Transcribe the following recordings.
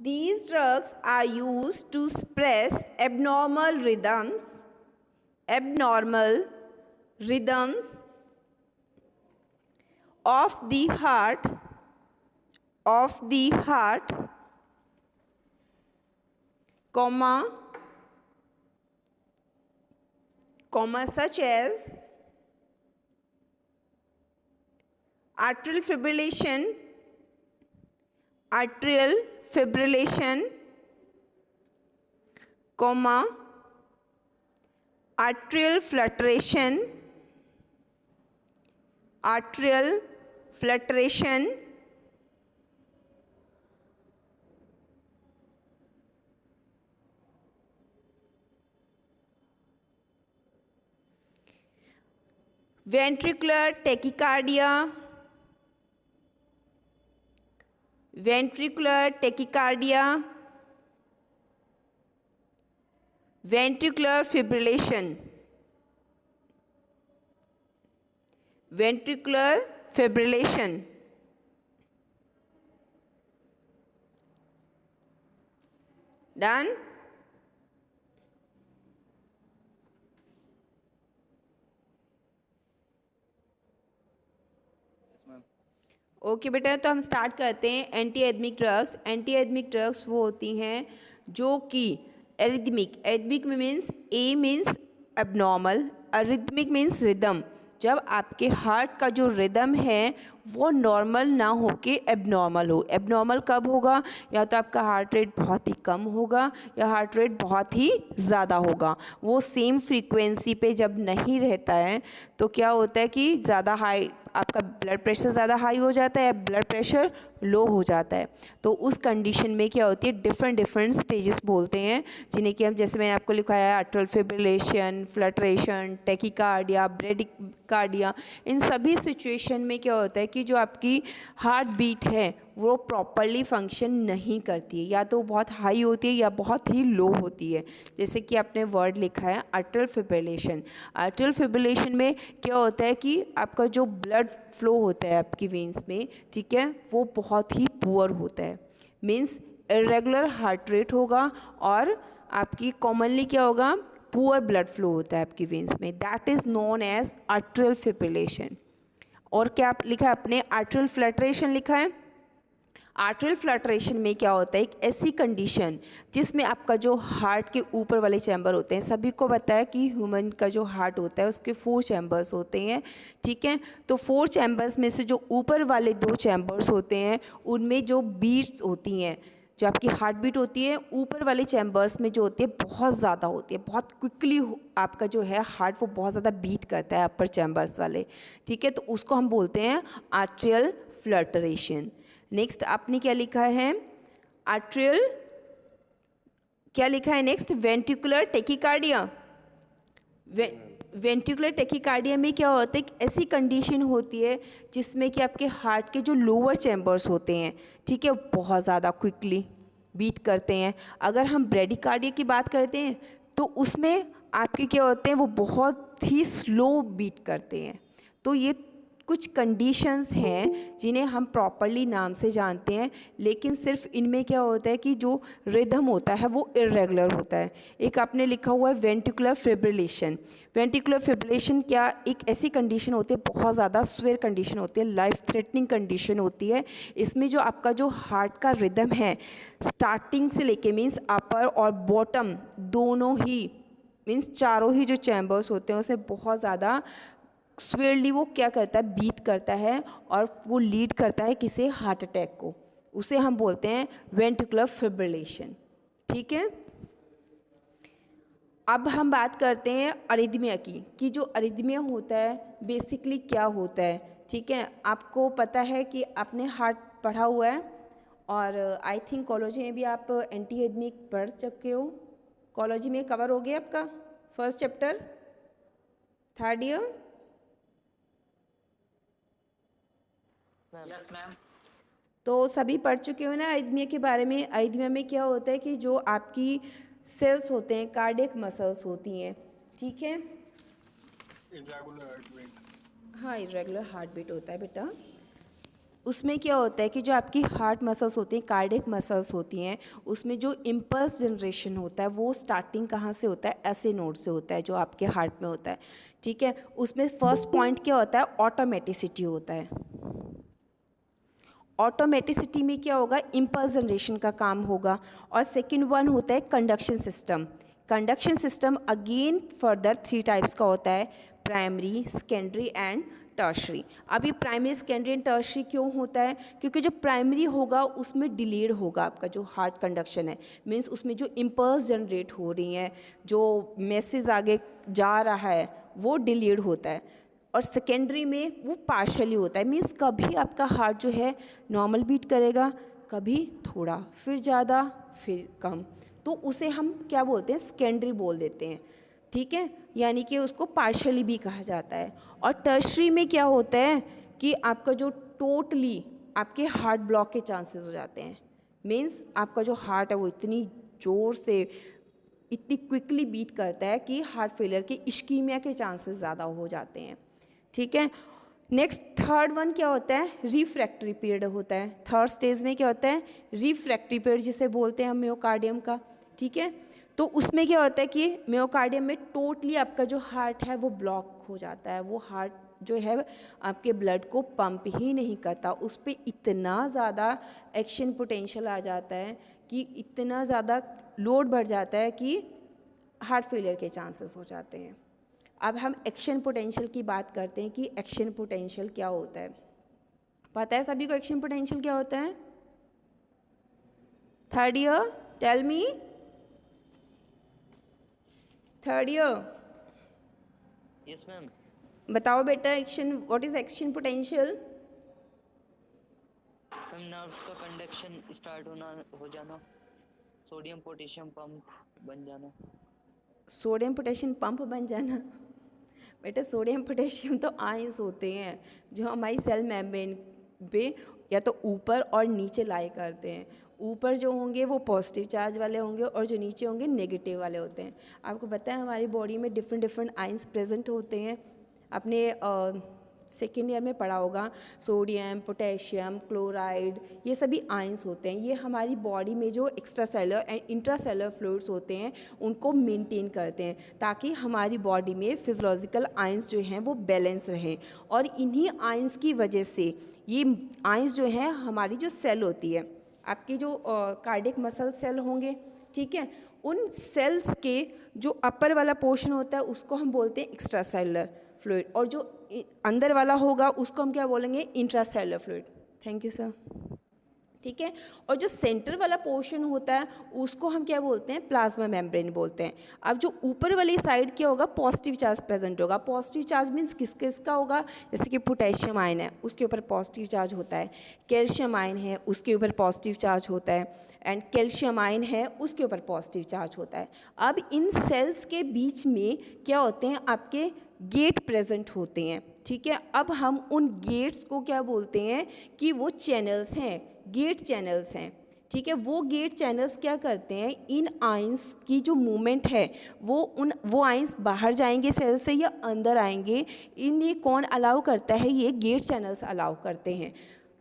These drugs are used to suppress abnormal rhythms of the heart, such as atrial fibrillation, atrial fluctuation, ventricular tachycardia, ventricular fibrillation. Done? Okay बेटा, तो हम start करते हैं। Anti arrhythmic drugs वो होती हैं जो कि arrhythmic means a means abnormal, arrhythmic means rhythm. जब आपके हार्ट का जो रिदम है वो नॉर्मल ना होके एबनॉर्मल हो। एबनॉर्मल कब होगा? या तो आपका हार्ट रेट बहुत ही कम होगा या हार्ट रेट बहुत ही ज़्यादा होगा। वो सेम फ्रीक्वेंसी पे जब नहीं रहता है तो क्या होता है कि ज़्यादा हाई, आपका ब्लड प्रेशर ज़्यादा हाई हो जाता है या ब्लड प्रेशर लो हो जाता है। तो उस कंडीशन में क्या होती है, डिफरेंट स्टेजेस बोलते हैं, जिन्हें कि हम, जैसे मैंने आपको लिखाया, आर्टरियल फिब्रिलेशन, फ्लटरेशन, टैकीकार्डिया, ब्रेडिकार्डिया। इन सभी सिचुएशन में क्या होता है कि जो आपकी हार्ट बीट है वो प्रॉपरली फंक्शन नहीं करती है, या तो बहुत हाई होती है या बहुत ही लो होती है। जैसे कि आपने वर्ड लिखा है आर्टरियल फिब्रिलेशन। आर्टरियल फिब्रिलेशन में क्या होता है कि आपका जो ब्लड फ्लो होता है आपकी वेन्स में, ठीक है, वो बहुत ही पुअर होता है। मीन्स इरेगुलर हार्ट रेट होगा और आपकी कॉमनली क्या होगा, पुअर ब्लड फ्लो होता है आपकी वेन्स में। That is known as arterial fibrillation. और क्या लिखा है आपने? आर्टरियल फ्लटरेशन लिखा है। आर्टरियल फ्लटरेशन में क्या होता है, एक ऐसी कंडीशन जिसमें आपका जो हार्ट के ऊपर वाले चैम्बर होते हैं, सभी को पता है कि ह्यूमन का जो हार्ट होता है उसके 4 चैम्बर्स होते हैं, ठीक है। तो 4 चैम्बर्स में से जो ऊपर वाले 2 चैम्बर्स होते हैं उनमें जो बीट्स होती हैं, जो आपकी हार्ट बीट होती है ऊपर वाले चैम्बर्स में जो होती है बहुत ज़्यादा होती है, बहुत क्विकली आपका जो है हार्ट वो बहुत ज़्यादा बीट करता है अपर चैम्बर्स वाले, ठीक है। तो उसको हम बोलते हैं आर्टरियल फ्लटरेशन। नेक्स्ट आपने क्या लिखा है? आर्टरियल, क्या लिखा है next? Ventricular tachycardia. Ventricular tachycardia में क्या होता है, एक ऐसी कंडीशन होती है जिसमें कि आपके हार्ट के जो लोअर चैम्बर्स होते हैं, ठीक है, बहुत ज़्यादा क्विकली बीट करते हैं। अगर हम ब्रेडिकार्डिया की बात करते हैं तो उसमें आपके क्या होते हैं, वो बहुत ही स्लो बीट करते हैं। तो ये कुछ कंडीशंस हैं जिन्हें हम प्रॉपरली नाम से जानते हैं, लेकिन सिर्फ इनमें क्या होता है कि जो रिदम होता है वो इरेगुलर होता है। एक आपने लिखा हुआ है वेंट्रिकुलर फिब्रिलेशन। वेंट्रिकुलर फिब्रिलेशन क्या, एक ऐसी कंडीशन होती है, बहुत ज़्यादा स्वेयर कंडीशन होती है, लाइफ थ्रेटनिंग कंडीशन होती है। इसमें जो आपका जो हार्ट का रिदम है स्टार्टिंग से लेके, मीन्स अपर और बॉटम दोनों ही, मीन्स चारों ही जो चैम्बर्स होते हैं उसमें बहुत ज़्यादा स्वेयरली वो क्या करता है, बीट करता है, और वो लीड करता है किसे, हार्ट अटैक को। उसे हम बोलते हैं वेंट्रिकुलर फिब्रिलेशन, ठीक है। अब हम बात करते हैं अरिथमिया की, कि जो अरिथमिया होता है बेसिकली क्या होता है, ठीक है। आपको पता है कि आपने हार्ट पढ़ा हुआ है, और आई थिंक कॉलेज में भी आप एंटी एडमिक पढ़ चुके हो। कॉलेज में कवर हो गया आपका first chapter, 3rd year? Yes ma'am. तो सभी पढ़ चुके हो ना अरिथमिया के बारे में। अरिथमिया में क्या होता है कि जो आपकी सेल्स होते हैं, कार्डियक मसल्स होती हैं, ठीक है। Irregular heart beat. हाँ, इरेगुलर हार्ट बीट होता है बेटा। उसमें क्या होता है कि जो आपकी हार्ट मसल्स होती हैं, कार्डियक मसल्स होती हैं, उसमें जो इम्पल्स जनरेशन होता है वो स्टार्टिंग कहाँ से होता है, ऐसे नोड से होता है जो आपके हार्ट में होता है, ठीक है। उसमें फर्स्ट पॉइंट क्या होता है, ऑटोमेटिसिटी होता है। ऑटोमेटिसिटी में क्या होगा, इम्पल्स जनरेशन का काम होगा। और सेकंड वन होता है conduction system. Conduction system again further 3 types का होता है, प्राइमरी, सेकेंडरी एंड टर्शरी। अब ये प्राइमरी, सेकेंडरी एंड टर्शरी क्यों होता है, क्योंकि जो प्राइमरी होगा उसमें डिलेड होगा आपका जो हार्ट कंडक्शन है, मीन्स उसमें जो इम्पल्स जनरेट हो रही हैं, जो मैसेज आगे जा रहा है वो डिलेड होता है। और सेकेंडरी में वो पार्शली होता है, मीन्स कभी आपका हार्ट जो है नॉर्मल बीट करेगा, कभी थोड़ा, फिर ज़्यादा, फिर कम, तो उसे हम क्या बोलते हैं, सेकेंडरी बोल देते हैं, ठीक है। यानी कि उसको पार्शली भी कहा जाता है। और टर्शरी में क्या होता है कि आपका जो टोटली आपके हार्ट ब्लॉक के चांसेस हो जाते हैं, मीन्स आपका जो हार्ट है वो इतनी ज़ोर से, इतनी क्विकली बीट करता है कि हार्ट फेलियर के, इश्कीमिया के चांसेस ज़्यादा हो जाते हैं, ठीक है। नेक्स्ट थर्ड वन क्या होता है, रिफ्रैक्टरी पीरियड होता है। थर्ड स्टेज में क्या होता है, रिफ्रैक्टरी पीरियड जिसे बोलते हैं हम मियोकार्डियम का, ठीक है। तो उसमें क्या होता है कि मियोकार्डियम में टोटली आपका जो हार्ट है वो ब्लॉक हो जाता है, वो हार्ट जो है आपके ब्लड को पंप ही नहीं करता, उस पर इतना ज़्यादा एक्शन पोटेंशियल आ जाता है कि इतना ज़्यादा लोड बढ़ जाता है कि हार्ट फेलियर के चांसेस हो जाते हैं। अब हम एक्शन पोटेंशियल की बात करते हैं कि एक्शन पोटेंशियल क्या होता है। पता है सभी को एक्शन पोटेंशियल क्या होता है? Third year, tell me, third year, yes ma'am. बताओ बेटा, action, what is action potential? Ma'am nerves का कंडक्शन स्टार्ट हो जाना, सोडियम पोटेशियम पंप बन जाना। सोडियम पोटेशियम पंप बन जाना? बेटा सोडियम पोटेशियम तो आयंस होते हैं जो हमारी सेल मेम्ब्रेन पे या तो ऊपर और नीचे लाई करते हैं। ऊपर जो होंगे वो पॉजिटिव चार्ज वाले होंगे और जो नीचे होंगे नेगेटिव वाले होते हैं। आपको पता है हमारी बॉडी में डिफरेंट डिफरेंट आयंस प्रेजेंट होते हैं। अपने सेकेंड ईयर में पढ़ा होगा, सोडियम, पोटेशियम, क्लोराइड, ये सभी आयंस होते हैं। ये हमारी बॉडी में जो extra cellular and intracellular fluids होते हैं उनको मेंटेन करते हैं ताकि हमारी बॉडी में फिजियोलॉजिकल आयंस जो हैं वो बैलेंस रहें। और इन्हीं आयंस की वजह से ये आयंस जो हैं, हमारी जो सेल होती है, आपके जो कार्डियक मसल सेल होंगे, ठीक है, उन सेल्स के जो अपर वाला पोर्शन होता है उसको हम बोलते हैं एक्स्ट्रा सेलुलर फ्लूइड, और जो अंदर वाला होगा उसको हम क्या बोलेंगे, intracellular fluid. Thank you sir, ठीक है। और जो सेंटर वाला पोर्शन होता है उसको हम क्या बोलते हैं, प्लाज्मा मेम्ब्रेन बोलते हैं। अब जो ऊपर वाली साइड क्या होगा, पॉजिटिव चार्ज प्रेजेंट होगा। पॉजिटिव चार्ज मीन्स किस किसका होगा, जैसे कि पोटेशियम आयन है उसके ऊपर पॉजिटिव चार्ज होता है, कैल्शियम आयन है उसके ऊपर पॉजिटिव चार्ज होता है, एंड कैल्शियम आयन है उसके ऊपर पॉजिटिव चार्ज होता है। अब इन सेल्स के बीच में क्या होते हैं, आपके गेट प्रेजेंट होते हैं, ठीक है। अब हम उन गेट्स को क्या बोलते हैं कि वो चैनल्स हैं, गेट चैनल्स हैं, ठीक है। वो गेट चैनल्स क्या करते हैं, इन आयंस की जो मूवमेंट है वो आयंस बाहर जाएंगे सेल से या अंदर आएंगे, इन्हें कौन अलाउ करता है, ये गेट चैनल्स अलाउ करते हैं।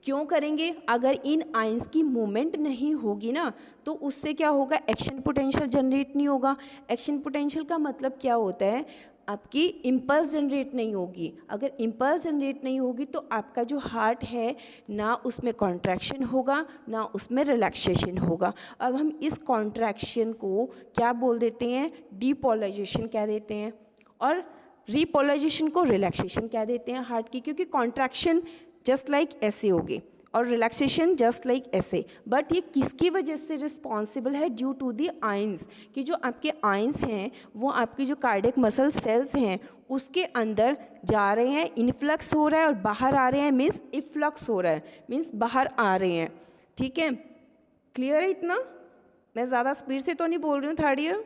क्यों करेंगे, अगर इन आयंस की मूवमेंट नहीं होगी ना तो उससे क्या होगा, एक्शन पोटेंशियल जनरेट नहीं होगा। एक्शन पोटेंशियल का मतलब क्या होता है, आपकी इम्पल्स जनरेट नहीं होगी। अगर इम्पल्स जनरेट नहीं होगी तो आपका जो हार्ट है ना उसमें कॉन्ट्रैक्शन होगा ना उसमें रिलैक्सेशन होगा। अब हम इस कॉन्ट्रैक्शन को क्या बोल देते हैं, डीपोलराइजेशन कह देते हैं, और रीपोलराइजेशन को रिलैक्सेशन कह देते हैं हार्ट की, क्योंकि कॉन्ट्रैक्शन जस्ट लाइक ऐसे होगी और रिलैक्सेशन जस्ट लाइक ऐसे। बट ये किसकी वजह से रिस्पॉन्सिबल है, ड्यू टू दी आयंस, कि जो आपके आयंस हैं वो आपकी जो कार्डियक मसल सेल्स हैं उसके अंदर जा रहे हैं, इनफ्लक्स हो रहा है, और बाहर आ रहे हैं मीन्स इफ्लक्स हो रहा है, मीन्स बाहर आ रहे हैं, ठीक है। क्लियर है इतना? मैं ज़्यादा स्पीड से तो नहीं बोल रही हूँ third year?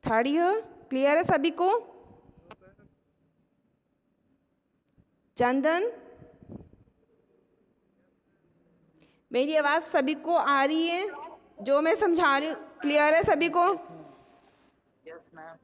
Third year clear है सभी को? चंदन, मेरी आवाज़ सभी को आ रही है? जो मैं समझा रही हूँ क्लियर है सभी को? Yes ma'am.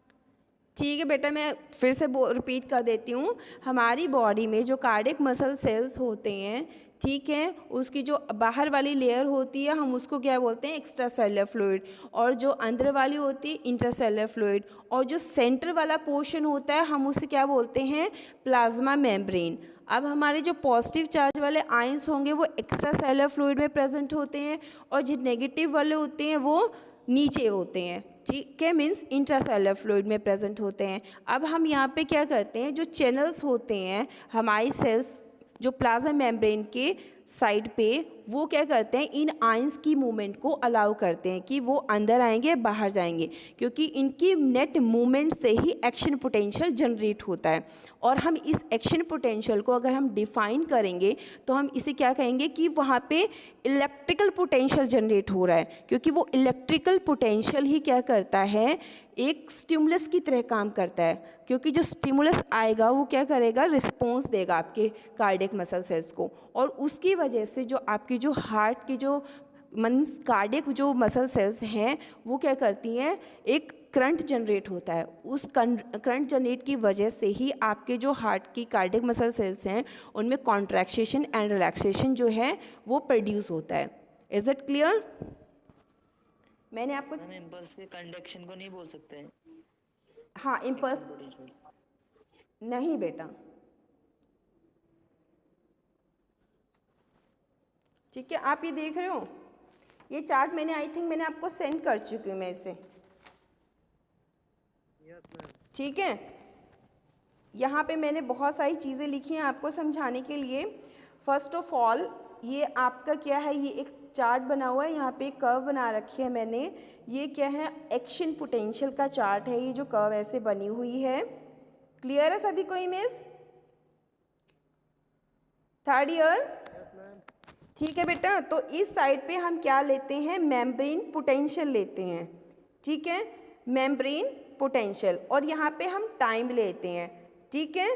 ठीक है बेटा, मैं फिर से रिपीट कर देती हूँ। हमारी बॉडी में जो कार्डियक मसल सेल्स होते हैं, ठीक है, उसकी जो बाहर वाली लेयर होती है हम उसको क्या बोलते हैं, एक्स्ट्रा सेलुलर फ्लूइड, और जो अंदर वाली होती है इंटरसेलुलर फ्लूइड, और जो सेंटर वाला पोर्शन होता है हम उसे क्या बोलते हैं, प्लाज्मा मेम्ब्रेन। अब हमारे जो पॉजिटिव चार्ज वाले आयंस होंगे वो एक्स्ट्रा सेलुलर फ्लूइड में प्रेजेंट होते हैं, और जो नेगेटिव वाले होते हैं वो नीचे होते हैं, ठीक है, मीन्स इंट्रासेलुलर फ्लूइड में प्रेजेंट होते हैं। अब हम यहाँ पे क्या करते हैं, जो चैनल्स होते हैं हमारी सेल्स जो प्लाज्मा मेम्ब्रेन के साइड पे, वो क्या करते हैं, इन आयंस की मूवमेंट को अलाउ करते हैं कि वो अंदर आएंगे बाहर जाएंगे, क्योंकि इनकी नेट मूवमेंट से ही एक्शन पोटेंशियल जनरेट होता है। और हम इस एक्शन पोटेंशियल को अगर हम डिफाइन करेंगे तो हम इसे क्या कहेंगे कि वहाँ पे इलेक्ट्रिकल पोटेंशियल जनरेट हो रहा है, क्योंकि वो इलेक्ट्रिकल पोटेंशियल ही क्या करता है, एक स्टिमुलस की तरह काम करता है, क्योंकि जो स्टिमुलस आएगा वो क्या करेगा, रिस्पॉन्स देगा आपके कार्डियक मसल सेल्स को, और उसकी वजह से जो आपकी जो हार्ट की जो मीन्स कार्डियक जो मसल सेल्स हैं वो क्या करती हैं, एक करंट जनरेट होता है। उस करंट जनरेट की वजह से ही आपके जो हार्ट की कार्डियक मसल सेल्स हैं उनमें कॉन्ट्रैक्शन एंड रिलैक्सेशन जो है वो प्रोड्यूस होता है। Is that clear? मैंने आपको मैम इम्पल्स के कंडक्शन को नहीं बोल सकते हैं, हाँ, इम्पल्स पोटेंशियल। नहीं बेटा, ठीक है, आप ये देख रहे हो, ये चार्ट मैंने आई थिंक मैंने आपको सेंड कर चुकी हूँ मैं इसे, ठीक है। यहाँ पे मैंने बहुत सारी चीज़ें लिखी हैं आपको समझाने के लिए। फर्स्ट ऑफ ऑल ये आपका क्या है, ये एक चार्ट बना हुआ है, यहाँ पे एक कर्व बना रखी है मैंने, ये क्या है, एक्शन पोटेंशियल का चार्ट है, ये जो कर्व ऐसे बनी हुई है। क्लियर है सभी को इमेज? Third year? ठीक है बेटा, तो इस साइड पे हम क्या लेते हैं, मेम्ब्रेन पोटेंशियल लेते हैं, ठीक है, मेम्ब्रेन पोटेंशियल, और यहाँ पे हम टाइम लेते हैं, ठीक है।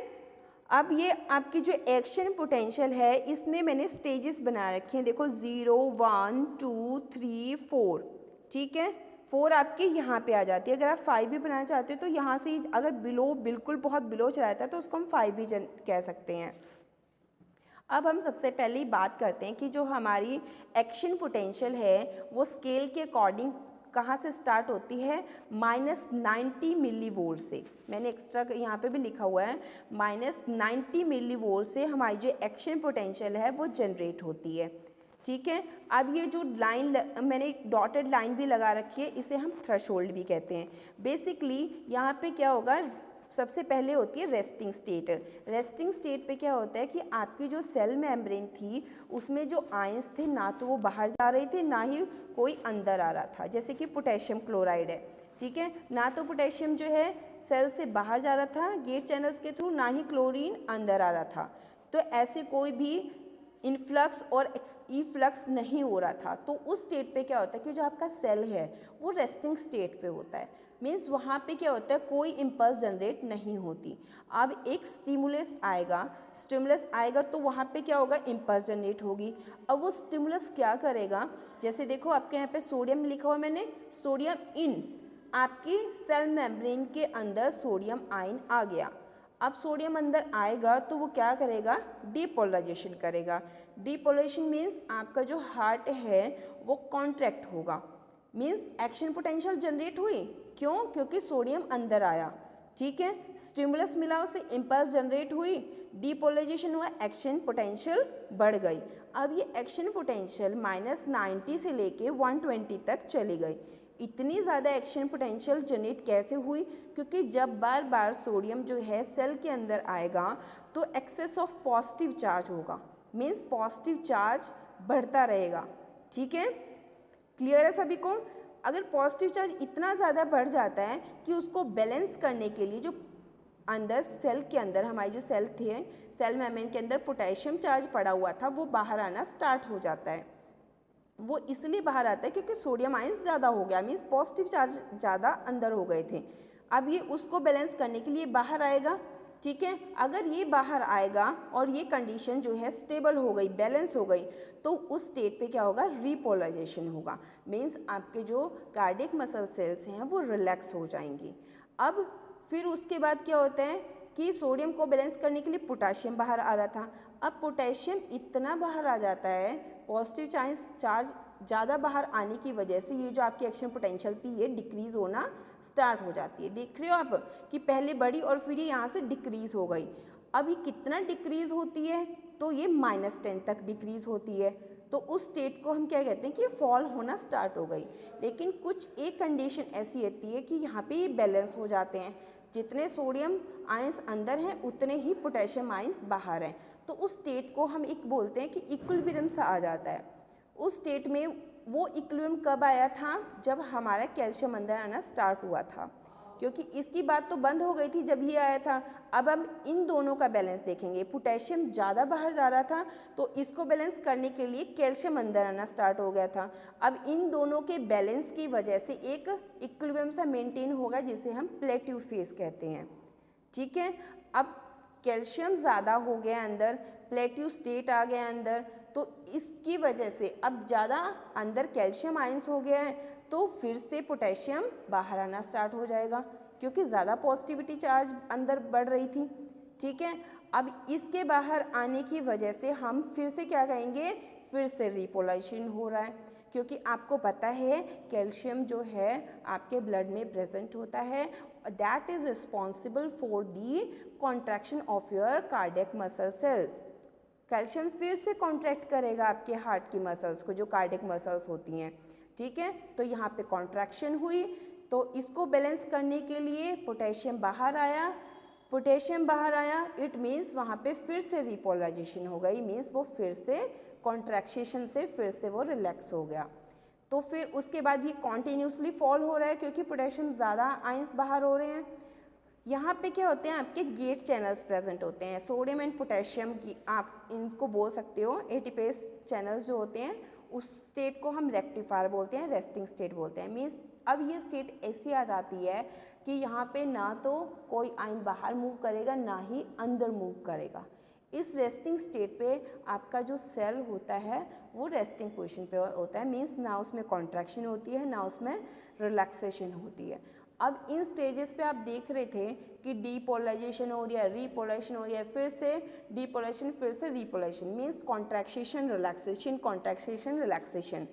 अब ये आपकी जो एक्शन पोटेंशियल है इसमें मैंने स्टेजेस बना रखे हैं, देखो 0 1 2 3 4, ठीक है, 4 आपकी यहाँ पे आ जाती है। अगर आप 5 भी बनाना चाहते हो तो यहाँ से अगर बिलो बिल्कुल बहुत बिलो चला जाता है तो उसको हम 5 भी कह सकते हैं। अब हम सबसे पहले ही बात करते हैं कि जो हमारी एक्शन पोटेंशियल है वो स्केल के अकॉर्डिंग कहाँ से स्टार्ट होती है, -90 मिली वोल्ट से। मैंने एक्स्ट्रा यहाँ पे भी लिखा हुआ है, -90 मिली वोल्ट से हमारी जो एक्शन पोटेंशियल है वो जनरेट होती है, ठीक है। अब ये जो लाइन मैंने एक डॉटेड लाइन भी लगा रखी है, इसे हम थ्रेशोल्ड भी कहते हैं। बेसिकली यहाँ पे क्या होगा, सबसे पहले होती है रेस्टिंग स्टेट। रेस्टिंग स्टेट पे क्या होता है कि आपकी जो सेल मेम्ब्रेन थी उसमें जो आयंस थे ना तो वो बाहर जा रहे थे ना ही कोई अंदर आ रहा था, जैसे कि पोटेशियम क्लोराइड है, ठीक है, ना तो पोटेशियम जो है सेल से बाहर जा रहा था गेट चैनल्स के थ्रू, ना ही क्लोरीन अंदर आ रहा था। तो ऐसे कोई भी इनफ्लक्स और ईफ्लक्स नहीं हो रहा था। तो उस स्टेट पे क्या होता है कि जो आपका सेल है वो रेस्टिंग स्टेट पे होता है, मीन्स वहाँ पे क्या होता है, कोई इम्पल्स जनरेट नहीं होती। अब एक स्टिमुलस आएगा तो वहाँ पे क्या होगा, इम्पल्स जनरेट होगी। अब वो स्टिमुलस क्या करेगा, जैसे देखो आपके यहाँ पे सोडियम लिखा हुआ मैंने, सोडियम इन, आपकी सेल मेम्ब्रेन के अंदर सोडियम आयन आ गया। अब सोडियम अंदर आएगा तो वो क्या करेगा, डीपोलराइजेशन करेगा। डीपोलराइजेशन मीन्स आपका जो हार्ट है वो कॉन्ट्रैक्ट होगा, मीन्स एक्शन पोटेंशियल जनरेट हुई। क्यों? क्योंकि सोडियम अंदर आया, ठीक है, स्टिमुलस मिला उसे, इम्पल्स जनरेट हुई, डीपोलराइजेशन हुआ, एक्शन पोटेंशियल बढ़ गई। अब ये एक्शन पोटेंशियल -90 से लेके 120 तक चली गई। इतनी ज़्यादा एक्शन पोटेंशियल जनरेट कैसे हुई? क्योंकि जब बार बार सोडियम जो है सेल के अंदर आएगा तो एक्सेस ऑफ पॉजिटिव चार्ज होगा, मीन्स पॉजिटिव चार्ज बढ़ता रहेगा, ठीक है। क्लियर है सभी को? अगर पॉजिटिव चार्ज इतना ज़्यादा बढ़ जाता है कि उसको बैलेंस करने के लिए जो अंदर सेल के अंदर हमारी जो सेल थे, सेल मेम्ब्रेन के अंदर पोटेशियम चार्ज पड़ा हुआ था वो बाहर आना स्टार्ट हो जाता है। वो इसलिए बाहर आता है क्योंकि सोडियम आयंस ज़्यादा हो गया, मीन्स पॉजिटिव चार्ज ज़्यादा अंदर हो गए थे। अब ये उसको बैलेंस करने के लिए बाहर आएगा, ठीक है। अगर ये बाहर आएगा और ये कंडीशन जो है स्टेबल हो गई, बैलेंस हो गई, तो उस स्टेट पे क्या होगा, रीपोलराइजेशन होगा, मीन्स आपके जो कार्डियक मसल सेल्स हैं वो रिलैक्स हो जाएंगी। अब फिर उसके बाद क्या होता है कि सोडियम को बैलेंस करने के लिए पोटाशियम बाहर आ रहा था। अब पोटेशियम इतना बाहर आ जाता है, पॉजिटिव चार्ज ज़्यादा बाहर आने की वजह से ये जो आपकी एक्शन पोटेंशियल थी ये डिक्रीज़ होना स्टार्ट हो जाती है। देख रहे हो आप कि पहले बढ़ी और फिर ये यहाँ से डिक्रीज़ हो गई। अब ये कितना डिक्रीज़ होती है, तो ये -10 तक डिक्रीज़ होती है। तो उस स्टेट को हम क्या कहते हैं कि फॉल होना स्टार्ट हो गई। लेकिन कुछ एक कंडीशन ऐसी होती है कि यहाँ पे ये बैलेंस हो जाते हैं, जितने सोडियम आयंस अंदर हैं उतने ही पोटेशियम आयंस बाहर हैं। तो उस स्टेट को हम एक बोलते हैं कि इक्विलिब्रियम सा आ जाता है। उस स्टेट में वो इक्विलिब्रियम कब आया था, जब हमारा कैल्शियम अंदर आना स्टार्ट हुआ था, क्योंकि इसकी बात तो बंद हो गई थी जब ये आया था। अब हम इन दोनों का बैलेंस देखेंगे। पोटेशियम ज़्यादा बाहर जा रहा था तो इसको बैलेंस करने के लिए कैल्शियम अंदर आना स्टार्ट हो गया था। अब इन दोनों के बैलेंस की वजह से एक इक्विलिब्रियम सा मेंटेन होगा जिसे हम प्लेट्यू फेज कहते हैं। ठीक है, अब कैल्शियम ज़्यादा हो गया अंदर, प्लेट्यू स्टेट आ गया अंदर, तो इसकी वजह से अब ज़्यादा अंदर कैल्शियम आयंस हो गया है, तो फिर से पोटेशियम बाहर आना स्टार्ट हो जाएगा क्योंकि ज़्यादा पॉजिटिविटी चार्ज अंदर बढ़ रही थी। ठीक है, अब इसके बाहर आने की वजह से हम फिर से क्या कहेंगे, फिर से रिपोलाइजेशन हो रहा है, क्योंकि आपको पता है कैल्शियम जो है आपके ब्लड में प्रेजेंट होता है, that is responsible for the contraction of your cardiac muscle cells. Calcium फिर से कॉन्ट्रैक्ट करेगा आपके हार्ट की मसल्स को, जो कार्डियक मसल्स होती हैं। ठीक है, तो यहाँ पे कॉन्ट्रैक्शन हुई, तो इसको बैलेंस करने के लिए पोटेशियम बाहर आया। पोटेशियम बाहर आया, इट मीन्स वहाँ पे फिर से रिपोलराइजेशन हो गई, मीन्स वो फिर से कॉन्ट्रैक्शन से फिर से वो रिलैक्स हो गया। तो फिर उसके बाद ये कॉन्टीन्यूसली फॉल हो रहा है क्योंकि पोटेशियम ज़्यादा आयंस बाहर हो रहे हैं। यहाँ पे क्या होते हैं, आपके गेट चैनल्स प्रेजेंट होते हैं, सोडियम एंड पोटेशियम की आप इनको बोल सकते हो एटीपेस चैनल्स जो होते हैं, उस स्टेट को हम रेक्टिफायर बोलते हैं, रेस्टिंग स्टेट बोलते हैं। मीन्स अब ये स्टेट ऐसी आ जाती है कि यहाँ पे ना तो कोई आयन बाहर मूव करेगा ना ही अंदर मूव करेगा। इस रेस्टिंग स्टेट पे आपका जो सेल होता है वो रेस्टिंग पोजीशन पे होता है, मीन्स ना उसमें कॉन्ट्रैक्शन होती है ना उसमें रिलैक्सेशन होती है। अब इन स्टेजेस पे आप देख रहे थे कि डीपोलराइजेशन हो रही है, रीपोलराइजेशन हो रही है, फिर से डीपोलराइजेशन, फिर से repolarisation, means contraction relaxation, contraction relaxation.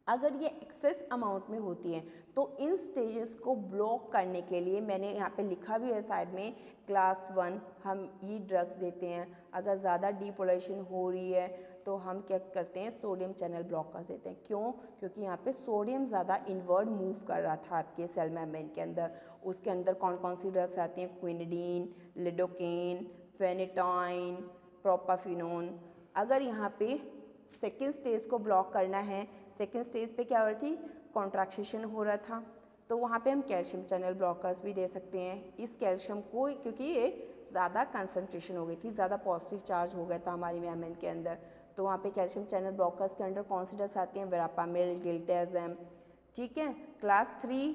अगर ये एक्सेस अमाउंट में होती है तो इन स्टेजेस को ब्लॉक करने के लिए मैंने यहाँ पे लिखा भी है साइड में, क्लास 1 हम ये ड्रग्स देते हैं। अगर ज़्यादा डीपोलराइजेशन हो रही है तो हम क्या करते हैं, सोडियम चैनल ब्लॉकर्स देते हैं। क्यों? क्योंकि यहाँ पे सोडियम ज़्यादा इनवर्ड मूव कर रहा था आपके सेल मेम्ब्रेन के अंदर। उसके अंदर कौन कौन सी ड्रग्स आती हैं, क्विनिडीन, लिडोकेन, फेनिटाइन, प्रोपाफिनोन। अगर यहाँ पे सेकेंड स्टेज को ब्लॉक करना है, सेकेंड स्टेज पे क्या हो रही थी, कॉन्ट्रैक्शन हो रहा था, तो वहाँ पे हम कैल्शियम चैनल ब्लॉकर्स भी दे सकते हैं। इस कैल्शियम को क्योंकि ये ज़्यादा कंसंट्रेशन हो गई थी, ज़्यादा पॉजिटिव चार्ज हो गया था हमारी मेम्ब्रेन के अंदर, तो वहाँ पे कैल्शियम चैनल ब्लॉकर्स के अंडर कौन सी ड्रग्स आती हैं, वेरापामिल, गिल्टेजम। ठीक है, क्लास 3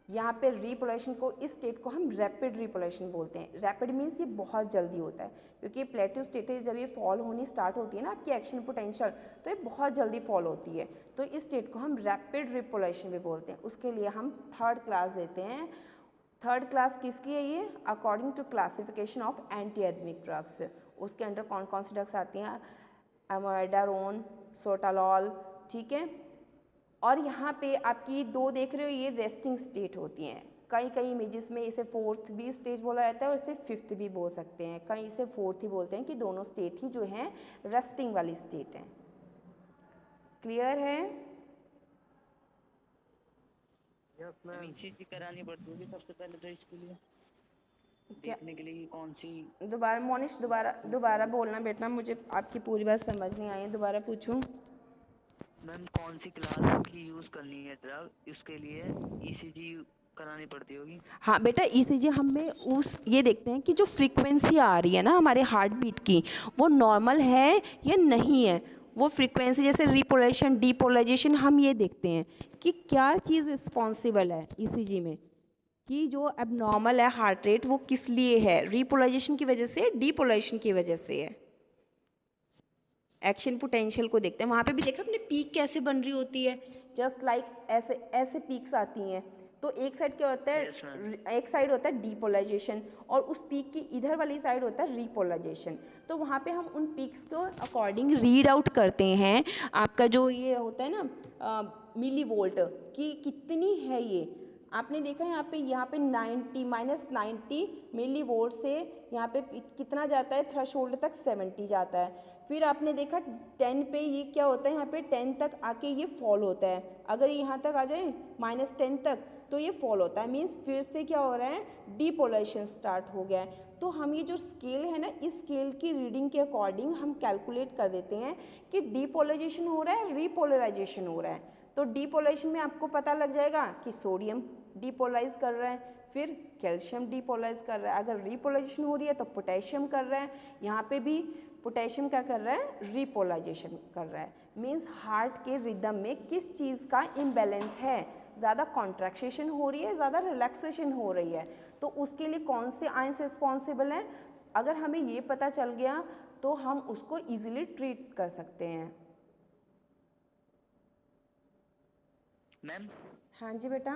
यहाँ पे रिपोलराइजेशन को, इस स्टेट को हम रैपिड रिपोलराइजेशन बोलते हैं। रैपिड मीन्स ये बहुत जल्दी होता है, क्योंकि प्लेट्यू स्टेट जब ये फॉल होनी स्टार्ट होती है ना आपकी एक्शन पोटेंशियल, तो ये बहुत जल्दी फॉल होती है, तो इस स्टेट को हम रैपिड रिपोलराइजेशन भी बोलते हैं। उसके लिए हम थर्ड क्लास देते हैं। थर्ड क्लास किसकी है ये, according to classification of anti arrhythmic drugs. उसके अंडर कौन कौन सी ड्रग्स आती हैं, एमोडारोन, सोटालॉल। ठीक है, और यहाँ पे आपकी 2 देख रहे हो, ये रेस्टिंग स्टेट होती हैं। कई कई इमेजेस में इसे 4th भी स्टेज बोला जाता है और इसे 5th भी बोल सकते हैं, कई इसे 4th ही बोलते हैं, कि दोनों स्टेट ही जो हैं रेस्टिंग वाली स्टेट हैं। क्लियर है? ईसीजी करानी पड़ती होगी सबसे पहले तो इसके लिए, देखने के लिए कि कौन सी। दोबारा मोनिश, दोबारा बोलना बेटा, मुझे आपकी पूरी बात समझ नहीं आई, दोबारा पूछूं? मैम कौन सी क्लास की यूज़ करनी है ड्रग, इसके लिए ईसीजी करानी पड़ती होगी। हाँ बेटा, ईसीजी हमें उस ये देखते हैं कि जो फ्रीक्वेंसी आ रही है ना हमारे हार्ट बीट की, वो नॉर्मल है या नहीं है। वो फ्रीक्वेंसी जैसे रिपोलराइजेशन, डीपोलराइजेशन, हम ये देखते हैं कि क्या चीज़ रिस्पॉन्सिबल है ईसीजी में, कि जो एबनॉर्मल है हार्ट रेट वो किस लिए है, रिपोलराइजेशन की वजह से, डीपोलराइजेशन की वजह से है। एक्शन पोटेंशियल को देखते हैं, वहाँ पे भी देखा अपने पीक कैसे बन रही होती है, जस्ट लाइक ऐसे ऐसे पीक्स आती हैं, तो तो एक साइड क्या होता Yes, है, ma'am. एक साइड होता है डीपोलराइजेशन और उस पीक की इधर वाली साइड होता है रीपोलराइजेशन। तो वहाँ पे हम उन पीक्स को अकॉर्डिंग रीड आउट करते हैं। आपका जो ये होता है ना मिली वोल्ट कि कितनी है ये, आपने देखा है यहाँ पे 90 -90 मिली वोल्ट से यहाँ पे कितना जाता है थ्रेशोल्ड तक 70 जाता है। फिर आपने देखा 10 पे ये क्या होता है, यहाँ पे 10 तक आके ये फॉल होता है। अगर यहाँ तक आ जाए -10 तक तो ये फॉल होता है, मीन्स फिर से क्या हो रहा है, डीपोलराइजेशन स्टार्ट हो गया है। तो हम ये जो स्केल है ना, इस स्केल की रीडिंग के अकॉर्डिंग हम कैलकुलेट कर देते हैं कि डीपोलराइजेशन हो रहा है, रीपोलराइजेशन हो रहा है। तो डीपोलराइजेशन में आपको पता लग जाएगा कि सोडियम डीपोलराइज कर रहा है, फिर कैल्शियम डीपोलराइज कर रहा है। अगर रीपोलराइजेशन हो रही है तो पोटेशियम कर रहा है, यहाँ पे भी पोटेशियम क्या कर रहा है, रीपोलराइजेशन कर रहा है। मीन्स हार्ट के रिदम में किस चीज़ का इम्बैलेंस है, ज़्यादा कॉन्ट्रैक्शन हो रही है, ज़्यादा रिलैक्सेशन हो रही है, तो उसके लिए कौन से आयंस रिस्पॉन्सिबल हैं। अगर हमें ये पता चल गया तो हम उसको ईजिली ट्रीट कर सकते हैं। मैम हाँ जी बेटा।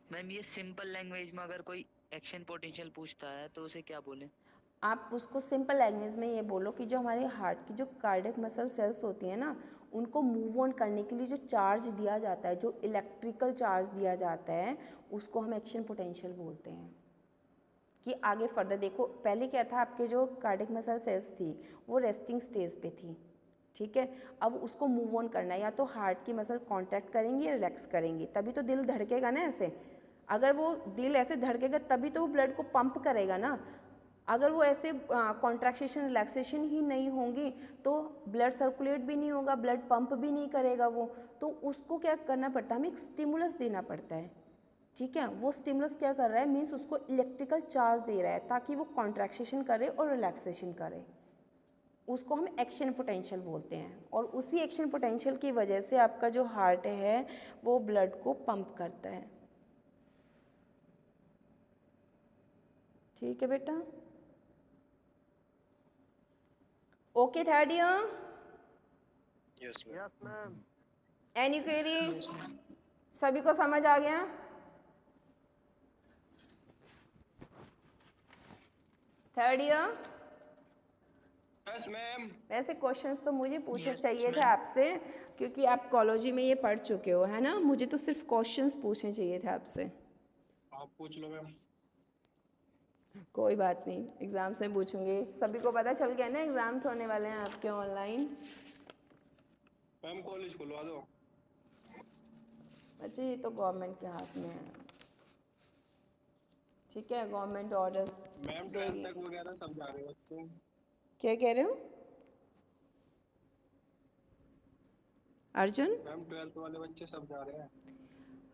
मैम ये सिंपल लैंग्वेज में अगर कोई एक्शन पोटेंशियल पूछता है तो उसे क्या बोले? आप उसको सिंपल लैंग्वेज में ये बोलो कि जो हमारे हार्ट की जो कार्डियक मसल सेल्स होती हैं ना, उनको मूव ऑन करने के लिए जो चार्ज दिया जाता है, जो इलेक्ट्रिकल चार्ज दिया जाता है, उसको हम एक्शन पोटेंशियल बोलते हैं। कि आगे फर्दर देखो, पहले क्या था, आपके जो कार्डियक मसल सेल्स थी वो रेस्टिंग स्टेज पे थी, ठीक है। अब उसको मूव ऑन करना है, या तो हार्ट की मसल कॉन्ट्रैक्ट करेंगी या रिलैक्स करेंगी, तभी तो दिल धड़केगा ना ऐसे। अगर वो दिल ऐसे धड़केगा तभी तो वो ब्लड को पंप करेगा ना। अगर वो ऐसे कॉन्ट्रैक्शन रिलैक्सेशन ही नहीं होंगी तो ब्लड सर्कुलेट भी नहीं होगा, ब्लड पंप भी नहीं करेगा वो। तो उसको क्या करना पड़ता है, हमें एक स्टिमुलस देना पड़ता है, ठीक है। वो स्टिमुलस क्या कर रहा है, मीन्स उसको इलेक्ट्रिकल चार्ज दे रहा है ताकि वो कॉन्ट्रैक्शन करे और रिलैक्सेशन करे। उसको हम एक्शन पोटेंशियल बोलते हैं, और उसी एक्शन पोटेंशियल की वजह से आपका जो हार्ट है वो ब्लड को पंप करता है। ठीक है बेटा, okay third year. Yes ma'am. Any query? सभी को समझ आ गया? Third year. Yes ma'am. वैसे क्वेश्चंस तो मुझे पूछने चाहिए थे आपसे, क्योंकि आप कॉलेज में ये पढ़ चुके हो, है ना। मुझे तो सिर्फ क्वेश्चंस पूछने चाहिए थे आपसे। आप पूछ लो मैम। कोई बात नहीं, एग्ज़ाम्स में पूछूंगी। सभी को पता चल गया ना एग्ज़ाम्स होने वाले हैं आपके ऑनलाइन। मैम कॉलेज खुलवा दो। अच्छा, ये तो गवर्नमेंट के हाथ में है, ठीक है। गवर्नमेंट ऑर्डर्स मैम देगी। 12th तक वगैरह सब जा रहे हैं बच्चे। क्या कह रहे हो अर्जुन? मैम 12th वाले बच्चे सब जा रहे हैं।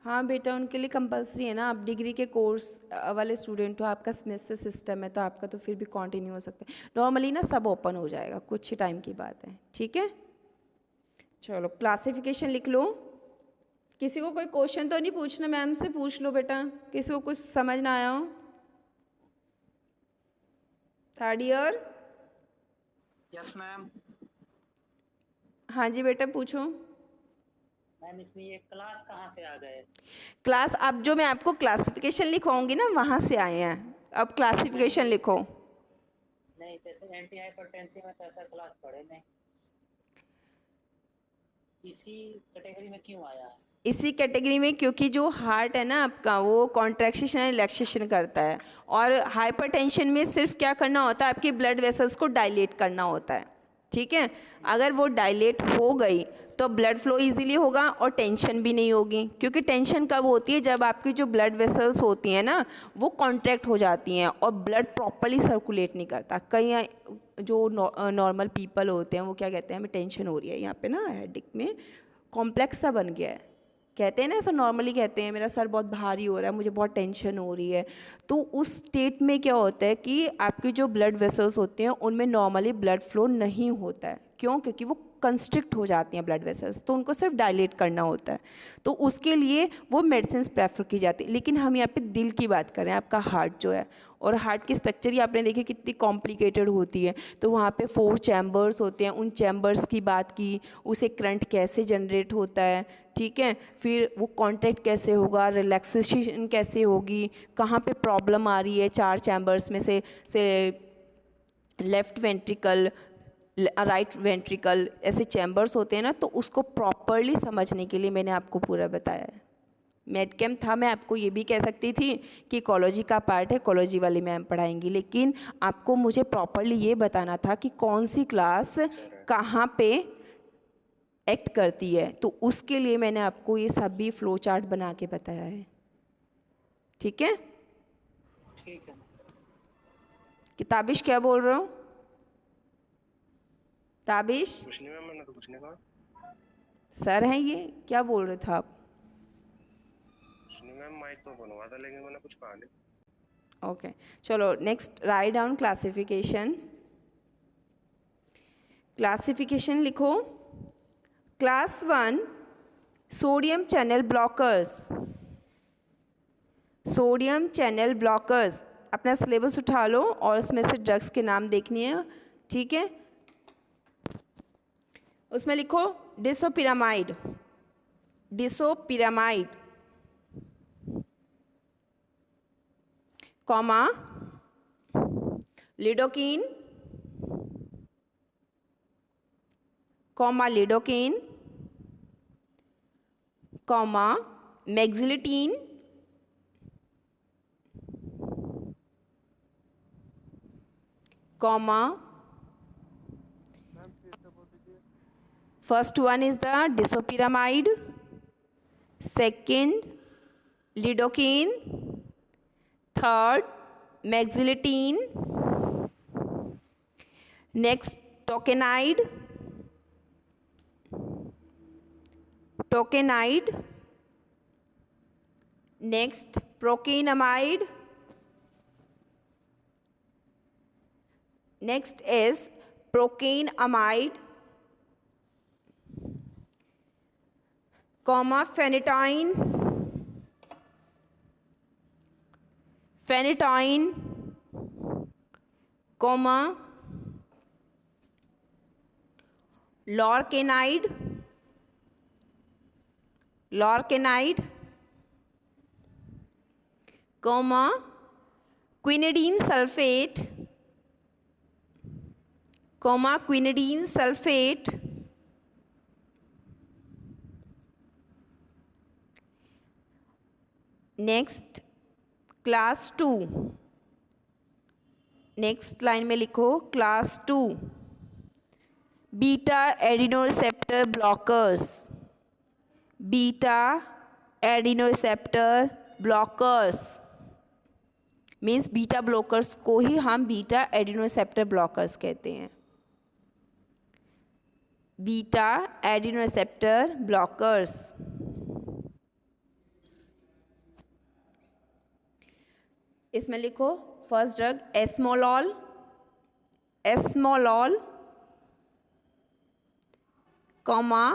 हाँ बेटा, उनके लिए कंपलसरी है ना। आप डिग्री के कोर्स वाले स्टूडेंट हो, आपका सेमेस्टर सिस्टम है, तो आपका तो फिर भी कंटिन्यू हो सकता है। नॉर्मली ना सब ओपन हो जाएगा, कुछ ही टाइम की बात है, ठीक है। चलो क्लासिफिकेशन लिख लो। किसी को कोई क्वेश्चन तो नहीं पूछना, मैम से पूछ लो बेटा, किसी को कुछ समझ ना आया हो। Third year. Yes ma'am. हाँ जी बेटा पूछो। मैम इसमें ये क्लास कहाँ से आ गए? क्लास, अब जो मैं आपको क्लासिफिकेशन लिखवाऊंगी ना वहाँ से आए हैं। अब क्लासिफिकेशन लिखो। नहीं, जैसे एंटी हाइपरटेंसिव में तो ऐसा क्लास पढ़े नहीं, इसी कैटेगरी में क्यों आया है? इसी कैटेगरी में क्योंकि जो हार्ट है ना आपका, वो कॉन्ट्रैक्शन एंड रिलैक्सेशन करता है, और हाइपरटेंशन में सिर्फ क्या करना होता है, आपकी ब्लड वेसल्स को डायलेट करना होता है, ठीक है। अगर वो डायलेट हो गई तो ब्लड फ्लो इजीली होगा और टेंशन भी नहीं होगी। क्योंकि टेंशन कब होती है, जब आपकी जो ब्लड वेसल्स होती हैं ना वो कॉन्ट्रैक्ट हो जाती हैं और ब्लड प्रॉपर्ली सर्कुलेट नहीं करता। कई जो नॉर्मल पीपल होते हैं वो क्या कहते हैं, हमें टेंशन हो रही है, यहाँ पे ना हेडेक में कॉम्प्लेक्स सा बन गया है, कहते हैं ना, ऐसा नॉर्मली कहते हैं, मेरा सर बहुत भारी हो रहा है, मुझे बहुत टेंशन हो रही है। तो उस स्टेट में क्या होता है कि आपकी जो ब्लड वेसल्स होते हैं उनमें नॉर्मली ब्लड फ्लो नहीं होता है, क्यों? क्योंकि वो कंस्ट्रिक्ट हो जाती हैं ब्लड वेसल्स, तो उनको सिर्फ डायलेट करना होता है, तो उसके लिए वो मेडिसिन प्रेफर की जाती है। लेकिन हम यहाँ पे दिल की बात करें, आपका हार्ट जो है, और हार्ट की स्ट्रक्चर ही आपने देखी कितनी कॉम्प्लिकेटेड होती है, तो वहाँ पे 4 चैम्बर्स होते हैं, उन चैम्बर्स की बात की, उसे करंट कैसे जनरेट होता है, ठीक है, फिर वो कॉन्ट्रैक्ट कैसे होगा, रिलैक्सेशन कैसे होगी, कहाँ पे प्रॉब्लम आ रही है 4 चैम्बर्स में से लेफ़्ट वेंट्रिकल, राइट वेंट्रिकल, ऐसे चैम्बर्स होते हैं ना, तो उसको प्रॉपरली समझने के लिए मैंने आपको पूरा बताया है। मेडकेम था, मैं आपको ये भी कह सकती थी कि इकोलॉजी का पार्ट है, इकोलॉजी वाली मैम पढ़ाएंगी, लेकिन आपको मुझे प्रॉपरली ये बताना था कि कौन सी क्लास कहाँ पे एक्ट करती है, तो उसके लिए मैंने आपको ये सभी फ्लो चार्ट बना के बताया है। ठीक है, ठीक है। ताबिश क्या बोल रहे हो? ताबिश कुछ नहीं मैम, मैंने तो कुछ नहीं कहा। सर हैं ये, क्या बोल रहे थे आप? कुछ नहीं मैम, माइक तो बनवा था लेकिन मैंने कुछ कहा नहीं। ओके, चलो next, right down classification. Classification लिखो। Class 1 sodium channel blockers. Sodium channel blockers, अपना सिलेबस उठा लो और उसमें से ड्रग्स के नाम देखनी है, ठीक है। उसमें लिखो disopyramide, disopyramide, comma lidocaine, comma lidocaine, comma mexiletine, comma, first one is the disopyramide, second lidocaine, third maxilitine, next tokenide, tokenide, next procainamide, next is procainamide, comma phenytoin, phenytoin, comma lorcainide, lorcainide, comma quinidine sulfate, comma quinidine sulfate, next class 2, next line में लिखो class 2 beta adrenoreceptor blockers, beta adrenoreceptor blockers means beta blockers को ही हम beta adrenoreceptor blockers कहते हैं, beta adrenoreceptor blockers. इसमें लिखो first drug esmolol, esmolol, comma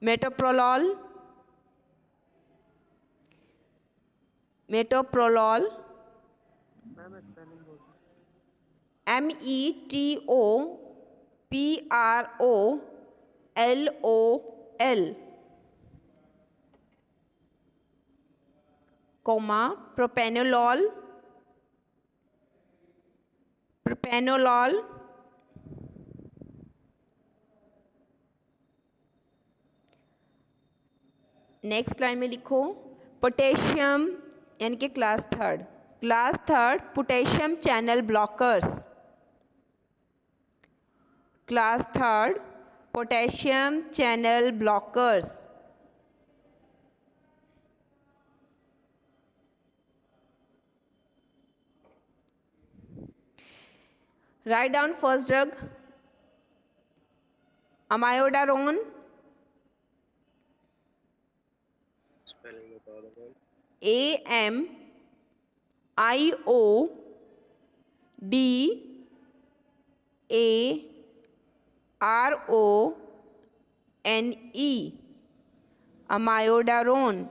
metoprolol, metoprolol, METOPROLOL, comma propranolol, propranolol, next line में लिखो पोटेशियम, यानी कि class third potassium channel blockers, class third potassium channel blockers. Write down first drug amiodarone, spelling बता दो ma'am. AMIODARONE, RONE, amiodarone,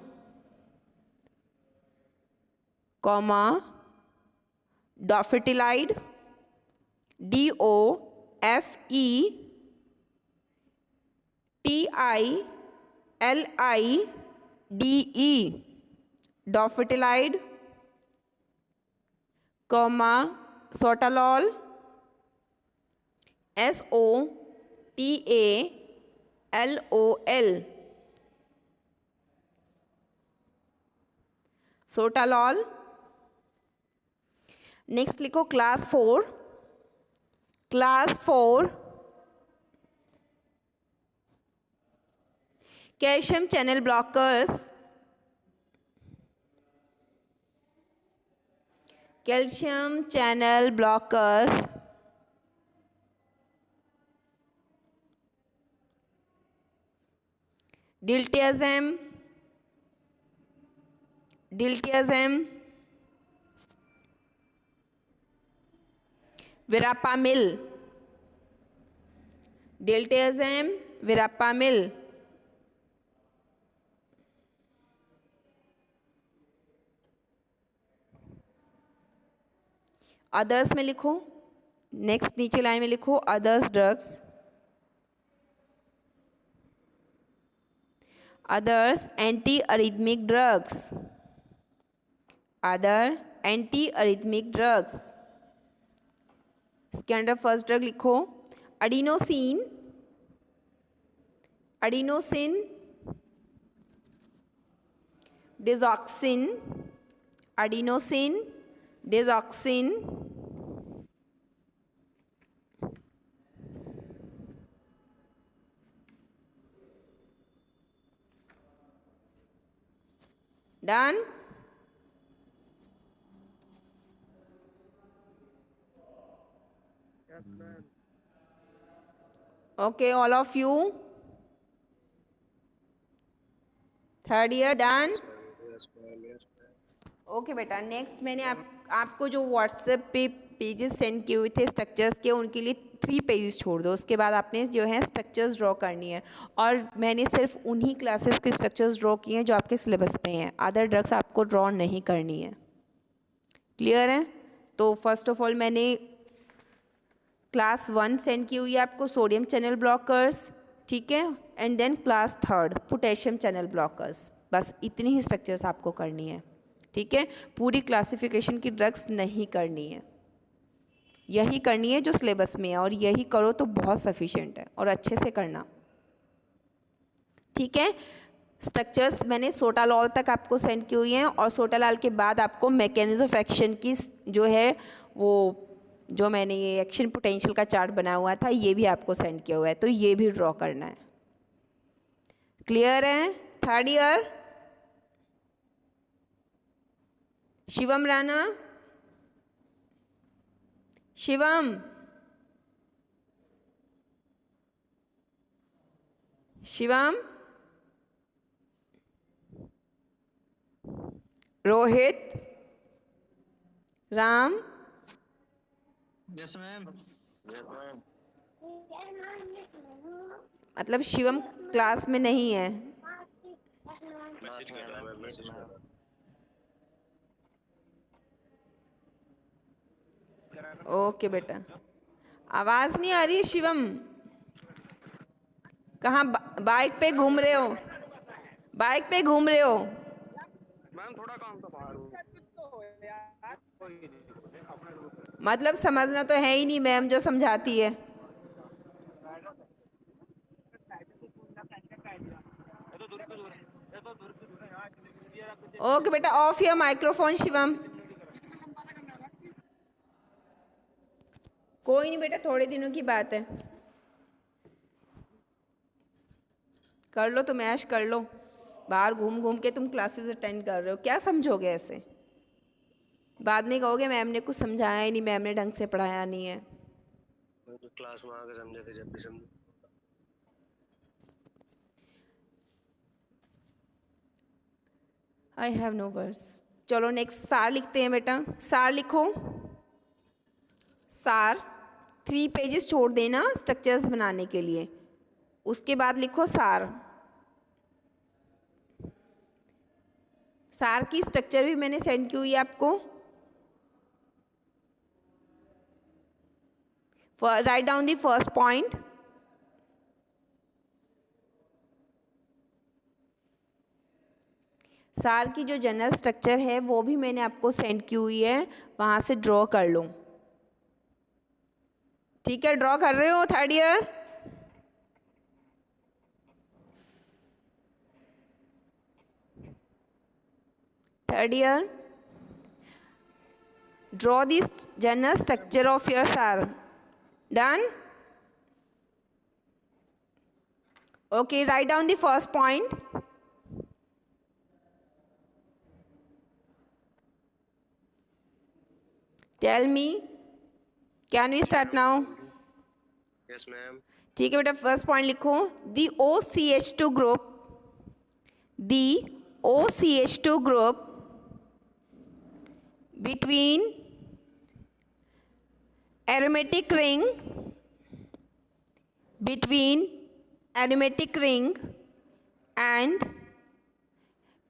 comma, dofetilide, DOFETILIDE, dofetilide, comma, sotalol, SOTALOL, sotalol. Next लिखो class 4, calcium channel blockers, calcium channel blockers, diltiazem, verapamil, others में लिखो, next नीचे line में लिखो others drugs, others anti arrhythmic drugs, other anti arrhythmic drugs. इसके under first drug लिखो adenosine, digoxin, done. Okay, all of you, third year done. Okay बेटा, next मैंने आपको जो व्हाट्सएप पे पेजेस सेंड किए हुए थे स्ट्रक्चर्स के, उनके लिए 3 पेजेस छोड़ दो। उसके बाद आपने जो है स्ट्रक्चर्स ड्रॉ करनी है, और मैंने सिर्फ उन्हीं क्लासेस के स्ट्रक्चर्स ड्रॉ किए हैं जो आपके सिलेबस पे हैं। अदर ड्रग्स आपको ड्रॉ नहीं करनी है। क्लियर है? तो फर्स्ट ऑफ ऑल मैंने क्लास 1 सेंड की हुई है आपको, सोडियम चैनल ब्लॉकर्स, ठीक है, and then class 3 potassium channel blockers. बस इतनी ही स्ट्रक्चर्स आपको करनी है, ठीक है। पूरी क्लासिफिकेशन की ड्रग्स नहीं करनी है, यही करनी है जो सिलेबस में है, और यही करो तो बहुत सफिशिएंट है, और अच्छे से करना, ठीक है। स्ट्रक्चर्स मैंने सोटालॉल तक आपको सेंड की हुई हैं, और सोटालॉल के बाद आपको मैकेनिज्म ऑफ एक्शन की जो है वो जो मैंने ये एक्शन पोटेंशियल का चार्ट बनाया हुआ था, ये भी आपको सेंड किया हुआ है, तो ये भी ड्रॉ करना है। क्लियर है? Third year Shivam Rana, Shivam, Rohit, Ram, yes ma'am. मतलब शिवम क्लास में नहीं है। मैसेज कर रहा है, मैसेज कर रहा है। ओके बेटा, आवाज़ नहीं आ रही है शिवम, कहाँ बाइक पे घूम रहे हो? बाइक पे घूम रहे हो? मैम थोड़ा काम था बाहर। मतलब समझना तो है ही नहीं मैम जो समझाती है। ओके बेटा, ऑफ योर माइक्रोफोन शिवम। कोई नहीं बेटा, थोड़े दिनों की बात है, कर लो, तुम ऐश कर लो। बाहर घूम घूम के तुम क्लासेस अटेंड कर रहे हो, क्या समझोगे ऐसे? बाद में कहोगे मैम ने कुछ समझाया ही नहीं, मैम ने ढंग से पढ़ाया नहीं है। तो क्लास में आके समझे थे, जब भी समझे। I have no words. चलो नेक्स्ट सार लिखते हैं बेटा, सार लिखो। सार 3 पेजेस छोड़ देना स्ट्रक्चर्स बनाने के लिए। उसके बाद लिखो सार। सार की स्ट्रक्चर भी मैंने सेंड की हुई है आपको। Right down the first point. सार की जो जनरल स्ट्रक्चर है वो भी मैंने आपको सेंड की हुई है, वहाँ से ड्रॉ कर लो। ठीक है, ड्रॉ कर रहे हो third year? Third year, draw this general structure of your SAR. Done? Okay, right down the first point. Tell me, can we start now? Yes ma'am. ठीक है बेटा, फर्स्ट पॉइंट लिखो। The OCH2 group, the OCH2 group between aromatic ring, between aromatic ring and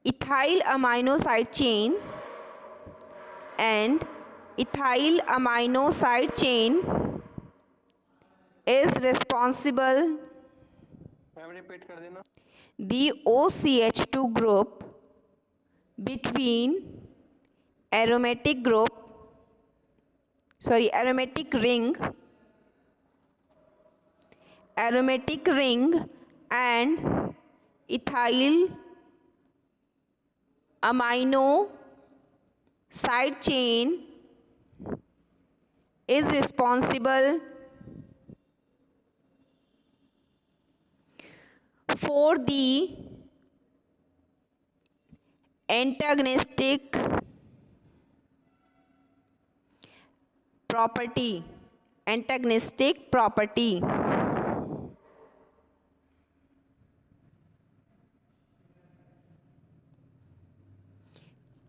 ethyl amino side chain and ethyl amino side chain is responsible, repeat कर देना। the OCH2 group between aromatic group, sorry, aromatic ring and ethyl amino side chain is responsible for the antagonistic property, antagonistic property